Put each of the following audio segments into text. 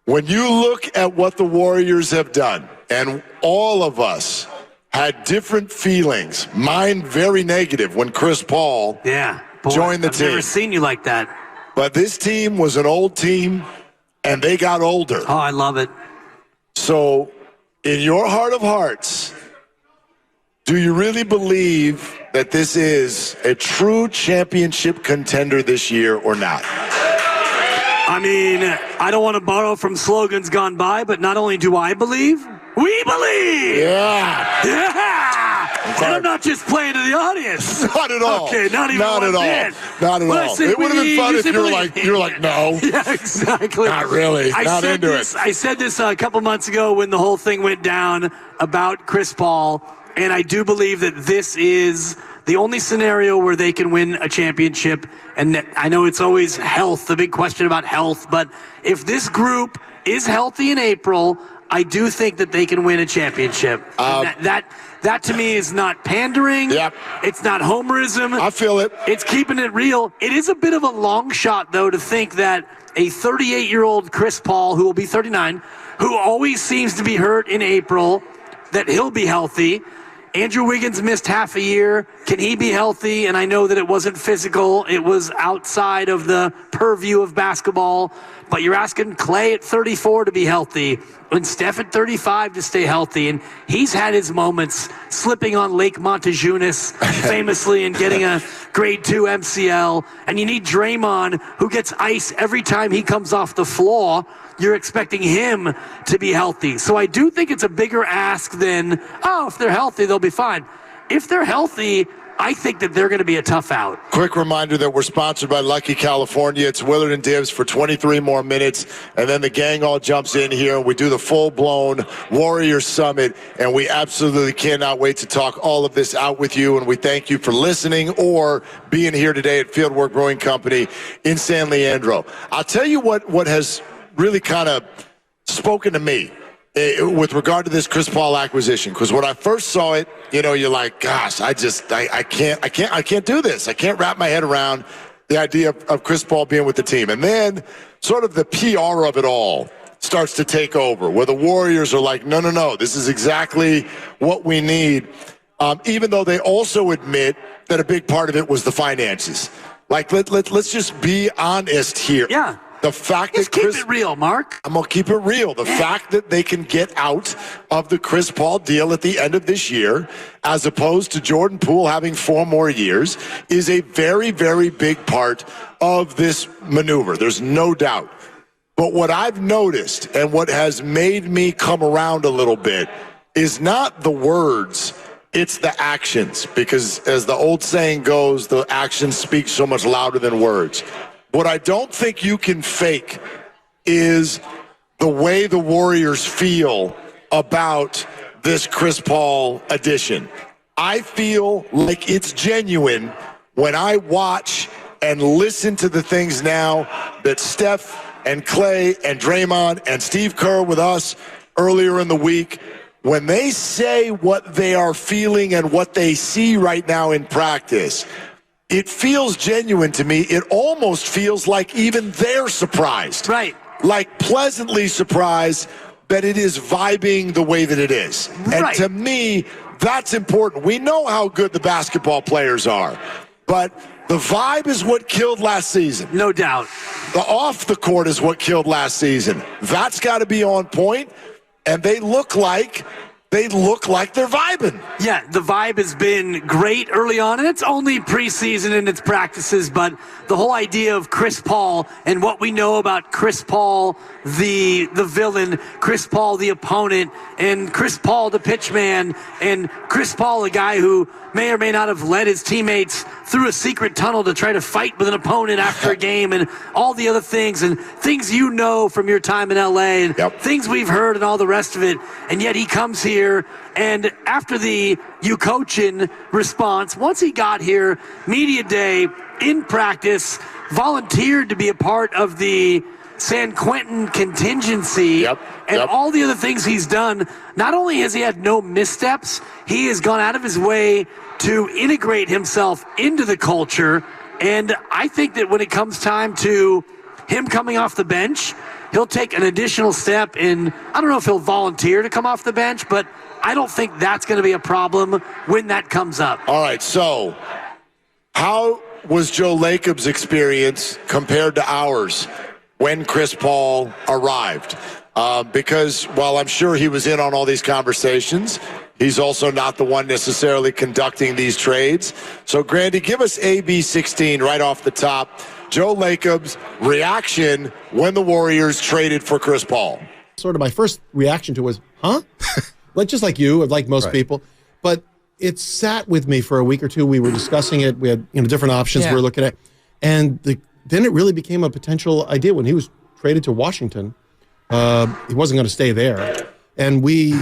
When you look at what the Warriors have done, and all of us had different feelings, mine very negative when Chris Paul joined the team. I've never seen you like that. But this team was an old team, and they got older. Oh, I love it. So, in your heart of hearts, do you really believe that this is a true championship contender this year or not? I mean, I don't want to borrow from slogans gone by, but not only do I believe, we believe! Yeah! Yeah! And I'm not just playing to the audience. Not at all. Okay, not even not one at all. bit. Not at all. It would have been fun if you were like, no. Yeah, exactly. Not really. Not into it. I said this a couple months ago when the whole thing went down about Chris Paul, and I do believe that this is the only scenario where they can win a championship. And I know it's always health, the big question about health, but if this group is healthy in April, I do think that they can win a championship. That to me is not pandering. Yep. It's not homerism. I feel it. It's keeping it real. It is a bit of a long shot, though, to think that a 38-year-old Chris Paul, who will be 39, who always seems to be hurt in April, that he'll be healthy. Andrew Wiggins missed half a year. Can he be healthy? And I know that it wasn't physical. It was outside of the purview of basketball. But you're asking Klay at 34 to be healthy and Steph at 35 to stay healthy. And he's had his moments slipping on Lake Montejunas famously and getting a grade 2 MCL. And you need Draymond, who gets ice every time he comes off the floor. You're expecting him to be healthy. So I do think it's a bigger ask than, if they're healthy, they'll be fine. If they're healthy, I think that they're going to be a tough out. Quick reminder that we're sponsored by Lucky California. It's Willard and Dibs for 23 more minutes, and then the gang all jumps in here, and we do the full-blown Warrior Summit, and we absolutely cannot wait to talk all of this out with you, and we thank you for listening or being here today at Fieldwork Brewing Company in San Leandro. I'll tell you what has really kind of spoken to me with regard to this Chris Paul acquisition, because when I first saw it, you're like, gosh, I can't do this. I can't wrap my head around the idea of Chris Paul being with the team. And then sort of the PR of it all starts to take over, where the Warriors are like, no, this is exactly what we need. Even though they also admit that a big part of it was the finances. Like, let's just be honest here. Yeah. The fact Just that keep it real, Mark. I'm going to keep it real. The fact that they can get out of the Chris Paul deal at the end of this year, as opposed to Jordan Poole having 4 more years, is a very, very big part of this maneuver. There's no doubt. But what I've noticed and what has made me come around a little bit is not the words, it's the actions. Because as the old saying goes, the actions speak so much louder than words. What I don't think you can fake is the way the Warriors feel about this Chris Paul addition. I feel like it's genuine when I watch and listen to the things now that Steph and Klay and Draymond and Steve Kerr with us earlier in the week, when they say what they are feeling and what they see right now in practice. It feels genuine to me. It almost feels like even they're surprised. Right. Like pleasantly surprised that it is vibing the way that it is. And to me, that's important. We know how good the basketball players are, but the vibe is what killed last season. No doubt. The off the court is what killed last season. That's got to be on point, and they look like they're vibing. Yeah, the vibe has been great early on, and it's only preseason and it's practices, but the whole idea of Chris Paul and what we know about Chris Paul, the villain, Chris Paul, the opponent, and Chris Paul, the pitchman, and Chris Paul, a guy who may or may not have led his teammates through a secret tunnel to try to fight with an opponent after a game, and all the other things, and things you know from your time in LA, and things we've heard and all the rest of it, and yet he comes here, and after the you coaching response, once he got here, media day, in practice, volunteered to be a part of the San Quentin contingency, and all the other things he's done. Not only has he had no missteps, he has gone out of his way to integrate himself into the culture. And I think that when it comes time to him coming off the bench, he'll take an additional step in, I don't know if he'll volunteer to come off the bench, but I don't think that's going to be a problem when that comes up. All right, so how was Joe Lacob's experience compared to ours when Chris Paul arrived? Because while I'm sure he was in on all these conversations, he's also not the one necessarily conducting these trades. So, Grandy, give us AB16 right off the top. Joe Lacob's reaction when the Warriors traded for Chris Paul. Sort of my first reaction to it was, huh? Just like you, like most people. But it sat with me for a week or two. We were discussing it. We had different options we were looking at. And then it really became a potential idea when he was traded to Washington. He wasn't going to stay there. And we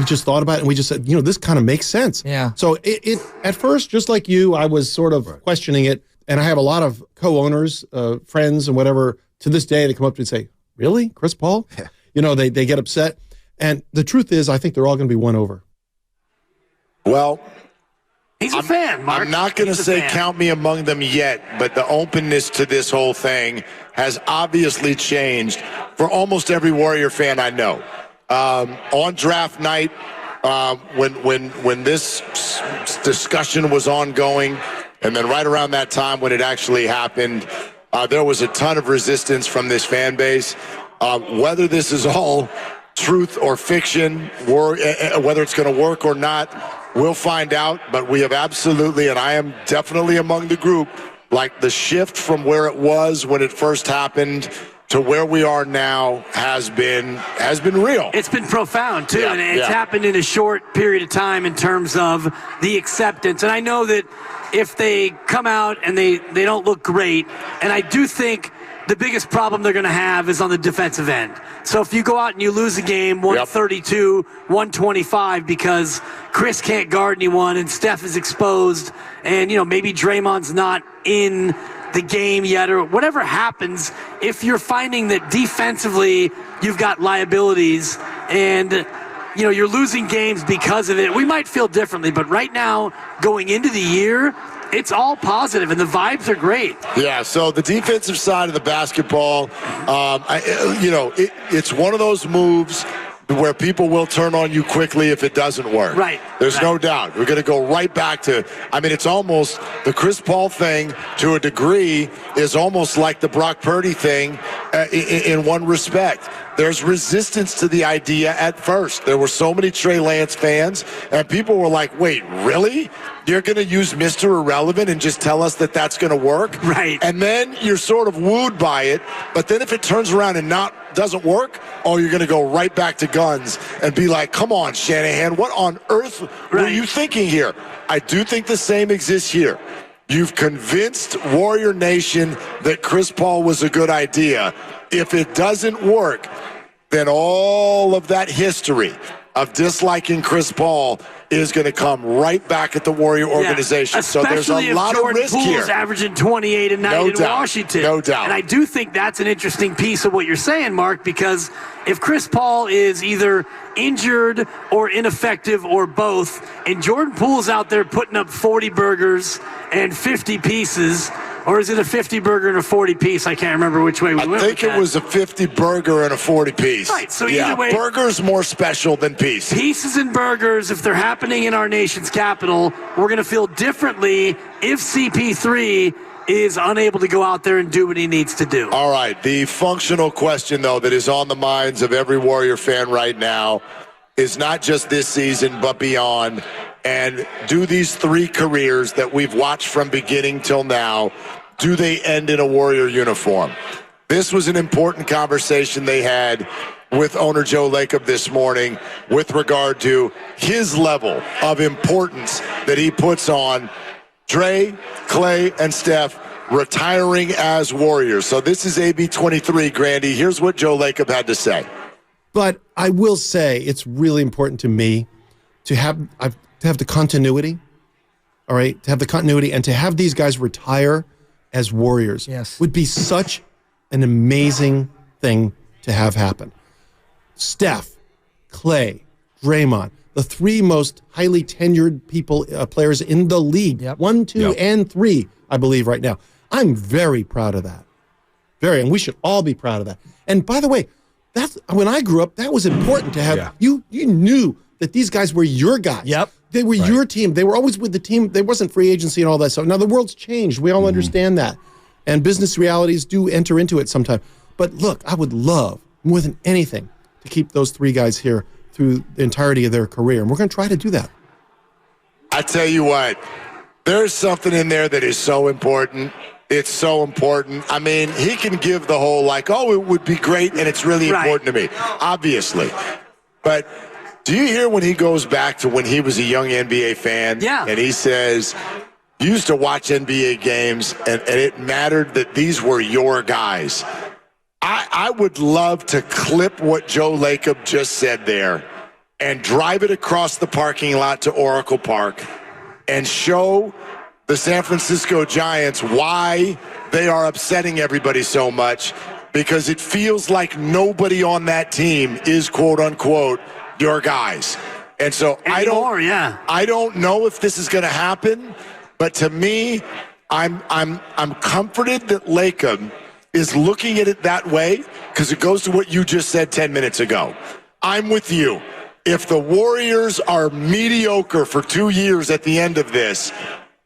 just thought about it, and we just said, this kind of makes sense. Yeah. So it at first, just like you, I was sort of questioning it. And I have a lot of co-owners, friends and whatever, to this day, they come up to me and say, really? Chris Paul? Yeah. They get upset. And the truth is, I think they're all going to be won over. Well, he's a fan, Mark. I'm not going to say count me among them yet, but the openness to this whole thing has obviously changed for almost every Warrior fan I know. On draft night, when this discussion was ongoing, and then right around that time when it actually happened, there was a ton of resistance from this fan base. Whether this is all truth or fiction, whether it's going to work or not, we'll find out. But we have absolutely, and I am definitely among the group, like the shift from where it was when it first happened to where we are now has been real. It's been profound, too, and it's happened in a short period of time in terms of the acceptance. And I know that if they come out and they don't look great, and I do think the biggest problem they're going to have is on the defensive end. So if you go out and you lose a game 132, 125 because Chris can't guard anyone and Steph is exposed and, maybe Draymond's not in the game yet or whatever happens, if you're finding that defensively you've got liabilities and you're losing games because of it, we might feel differently. But right now, going into the year, it's all positive, and the vibes are great. Yeah, so the defensive side of the basketball, it's one of those moves where people will turn on you quickly if it doesn't work. Right. There's no doubt. We're going to go right back to, it's almost the Chris Paul thing to a degree is almost like the Brock Purdy thing in one respect. There's resistance to the idea at first. There were so many Trey Lance fans, and people were like, wait, really? You're going to use Mr. Irrelevant and just tell us that that's going to work? Right. And then you're sort of wooed by it, but then if it turns around and doesn't work, you're going to go right back to guns and be like, come on, Shanahan, what on earth were you thinking here? I do think the same exists here. You've convinced Warrior Nation that Chris Paul was a good idea. If it doesn't work, then all of that history of disliking Chris Paul is going to come right back at the Warrior organization. So there's a lot of risk here. Poole's averaging 28 a night in Washington. No doubt. And I do think that's an interesting piece of what you're saying, Mark, because if Chris Paul is either injured or ineffective or both, and Jordan Poole's out there putting up 40 burgers and 50 pieces, or is it a 50 burger and a 40 piece? I can't remember which way we went. I think it was a 50 burger and a 40 piece. Right, so either way, burger's more special than piece. Pieces and burgers, if they're happening in our nation's capital, we're going to feel differently if CP3 is unable to go out there and do what he needs to do. All right, the functional question, though, that is on the minds of every Warrior fan right now is not just this season, but beyond. And do these three careers that we've watched from beginning till now, do they end in a Warrior uniform? This was an important conversation they had with owner Joe Lacob this morning with regard to his level of importance that he puts on Dre, Klay, and Steph retiring as Warriors. So this is AB23, Grandy. Here's what Joe Lacob had to say. But I will say it's really important to me to have the continuity, all right, to have the continuity and to have these guys retire as Warriors would be such an amazing thing to have happen. Steph, Klay, Draymond, the three most highly tenured players in the league, 1, 2, and 3, I believe right now. I'm very proud of that. Very, and we should all be proud of that. And by the way, that's when I grew up, that was important to have. You knew that these guys were your guys. Yep. They were your team. They were always with the team. There wasn't free agency and all that stuff. Now, the world's changed. We all understand that. And business realities do enter into it sometimes. But look, I would love, more than anything, to keep those three guys here through the entirety of their career. And we're going to try to do that. I tell you what, there's something in there that is so important. It's so important. I mean, he can give the whole like, oh, it would be great, and it's really important to me, obviously. But do you hear when he goes back to when he was a young NBA fan? Yeah. And he says, you used to watch NBA games, and it mattered that these were your guys. I would love to clip what Joe Lacob just said there and drive it across the parking lot to Oracle Park and show the San Francisco Giants why they are upsetting everybody so much, because it feels like nobody on that team is, quote unquote, your guys. And so I don't know if this is going to happen, but to me, I'm comforted that Lacob is looking at it that way, because it goes to what you just said 10 minutes ago. I'm with you. If the Warriors are mediocre for 2 years at the end of this,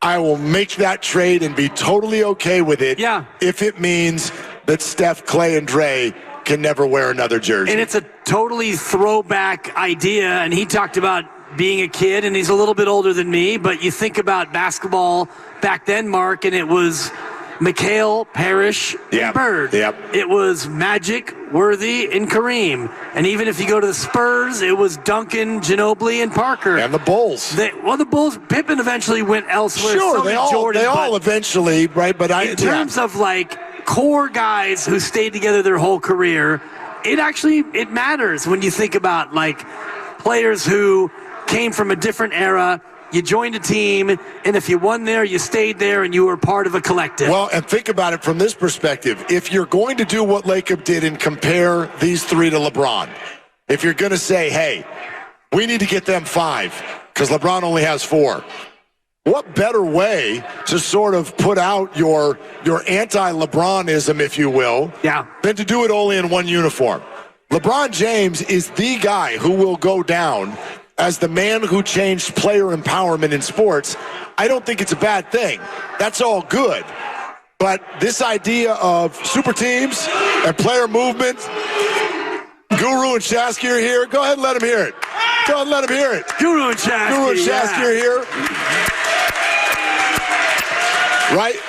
I will make that trade and be totally okay with it if it means that Steph, Klay, and Dre can never wear another jersey. And it's a totally throwback idea, and he talked about being a kid, and he's a little bit older than me, but you think about basketball back then, Mark, and it was McHale, Parrish, and Bird. It was Magic, Worthy, and Kareem. And even if you go to the Spurs, it was Duncan, Ginobili, and Parker. And the Bulls. The Bulls, Pippen eventually went elsewhere. Sure, so they all eventually, right? But in terms of like core guys who stayed together their whole career, it matters when you think about like players who came from a different era. You joined a team, and if you won there, you stayed there, and you were part of a collective. Well, and think about it from this perspective. If you're going to do what Lacob did and compare these three to LeBron, if you're going to say, hey, we need to get them 5 because LeBron only has 4, what better way to sort of put out your anti-LeBronism, if you will, than to do it only in one uniform? LeBron James is the guy who will go down as the man who changed player empowerment in sports. I don't think it's a bad thing. That's all good. But this idea of super teams and player movement, Guru and Shasky are here. Go ahead and let him hear it. Go ahead and let him hear it. Guru and Shasky are here. Right?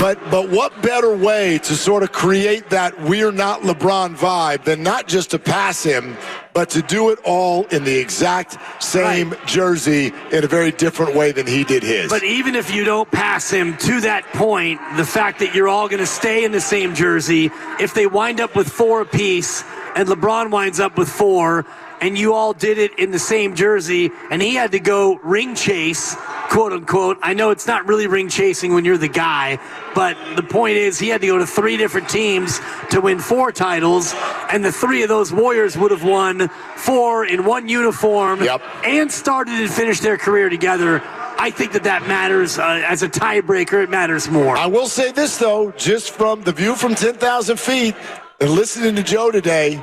But what better way to sort of create that we're not LeBron vibe than not just to pass him, but to do it all in the exact same jersey in a very different way than he did his. But even if you don't pass him to that point, the fact that you're all going to stay in the same jersey, if they wind up with 4 apiece and LeBron winds up with 4, and you all did it in the same jersey, and he had to go ring chase, quote unquote. I know it's not really ring chasing when you're the guy, but the point is he had to go to 3 different teams to win 4 titles, and the 3 of those Warriors would have won 4 in one uniform and started and finished their career together. I think that matters. As a tiebreaker, it matters more. I will say this, though, just from the view from 10,000 feet and listening to Joe today,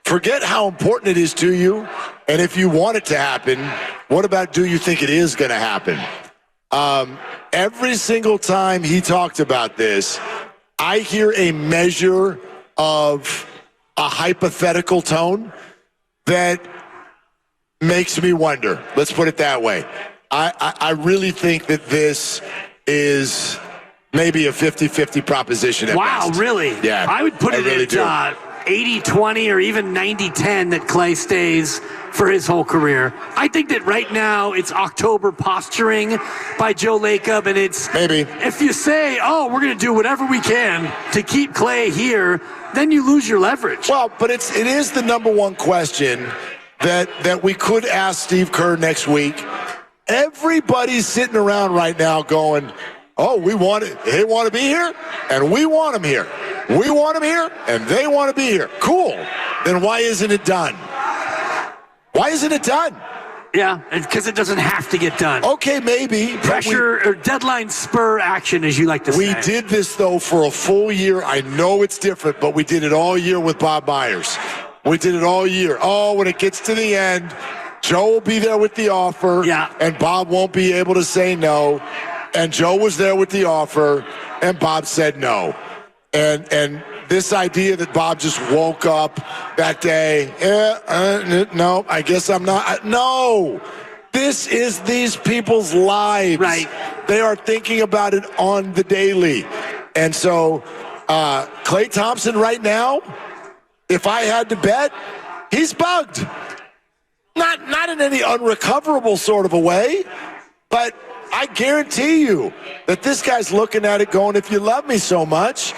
forget how important it is to you, and if you want it to happen, what about do you think it is going to happen? Every single time he talked about this, I hear a measure of a hypothetical tone that makes me wonder. Let's put it that way. I really think that this is maybe a 50-50 proposition at Wow, best. really? Yeah. I would put it really at 80-20 or even 90-10 that Klay stays for his whole career. I think that right now it's October posturing by Joe Lacob, and it's maybe if you say, oh, we're going to do whatever we can to keep Klay here, then you lose your leverage. Well, but it is the number one question that we could ask Steve Kerr next week. Everybody's sitting around right now going, oh, they want to be here, and we want them here. We want them here, and they want to be here. Cool. Then why isn't it done? Why isn't it done? Yeah, because it doesn't have to get done. Okay, maybe. Pressure or deadline spur action, as you like to say. We did this, though, for a full year. I know it's different, but we did it all year with Bob Myers. We did it all year. Oh, when it gets to the end, Joe will be there with the offer, and Bob won't be able to say no. And Joe was there with the offer, and Bob said no. And this idea that Bob just woke up that day, no, I guess I'm not. No. This is these people's lives. Right. They are thinking about it on the daily. And so Klay Thompson right now, if I had to bet, he's bugged. Not in any unrecoverable sort of a way, but I guarantee you that this guy's looking at it going, if you love me so much,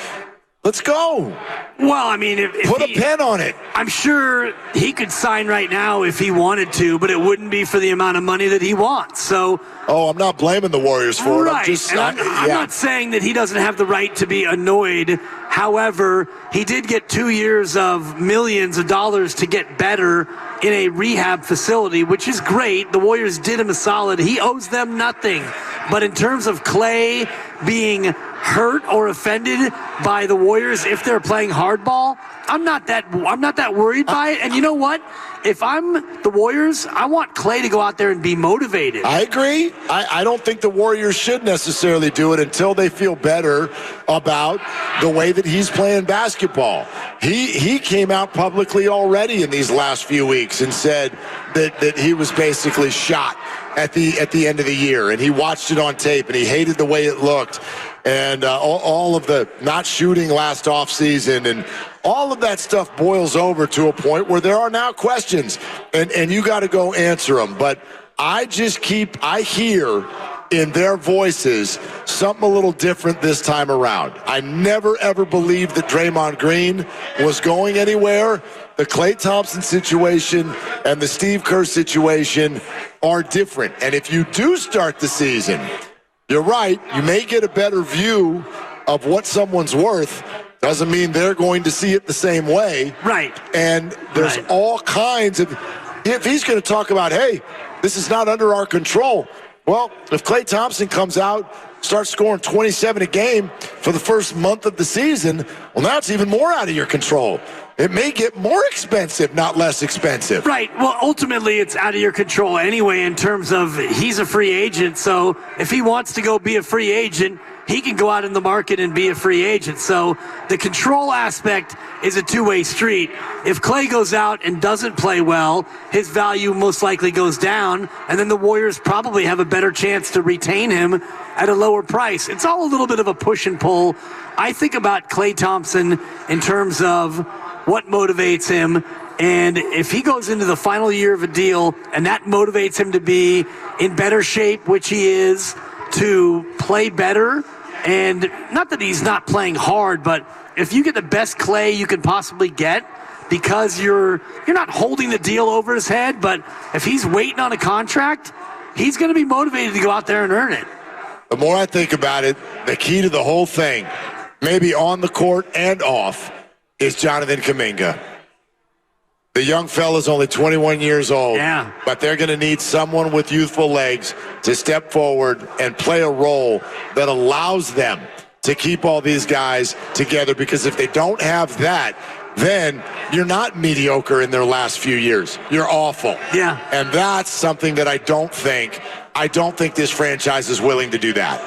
let's go. Well, I mean, if put a pen on it. I'm sure he could sign right now if he wanted to, but it wouldn't be for the amount of money that he wants. So, I'm not blaming the Warriors for it. I'm not saying that he doesn't have the right to be annoyed. However, he did get 2 years of millions of dollars to get better in a rehab facility, which is great. The Warriors did him a solid. He owes them nothing. But in terms of Klay being hurt or offended by the Warriors if they're playing hardball, I'm not that worried by it. And you know what? If I'm the Warriors, I want Klay to go out there and be motivated. I agree. I don't think the Warriors should necessarily do it until they feel better about the way that he's playing basketball. He came out publicly already in these last few weeks and said that he was basically shot at the end of the year, and he watched it on tape, and he hated the way it looked, and all of the not shooting last offseason, and all of that stuff boils over to a point where there are now questions, and you got to go answer them. But I hear in their voices something a little different this time around. I never, ever believed that Draymond Green was going anywhere. The Klay Thompson situation and the Steve Kerr situation are different. And if you do start the season, you're right, you may get a better view of what someone's worth. Doesn't mean they're going to see it the same way. Right. And there's all kinds of, if he's going to talk about, hey, this is not under our control. Well, if Klay Thompson comes out, starts scoring 27 a game for the first month of the season, well, now it's even more out of your control. It may get more expensive, not less expensive. Right. Well, ultimately, it's out of your control anyway in terms of he's a free agent. So if he wants to go be a free agent, he can go out in the market and be a free agent. So the control aspect is a two-way street. If Klay goes out and doesn't play well, his value most likely goes down, and then the Warriors probably have a better chance to retain him at a lower price. It's all a little bit of a push and pull. I think about Klay Thompson in terms of what motivates him, and if he goes into the final year of a deal and that motivates him to be in better shape, which he is, to play better, and not that he's not playing hard, but if you get the best Klay you can possibly get, because you're not holding the deal over his head, but if he's waiting on a contract, he's going to be motivated to go out there and earn it. The more I think about it, the key to the whole thing, maybe on the court and off, is Jonathan Kuminga. The young fella's only 21 years old, but they're going to need someone with youthful legs to step forward and play a role that allows them to keep all these guys together, because if they don't have that, then you're not mediocre in their last few years. You're awful. Yeah. And that's something that I don't think this franchise is willing to do that.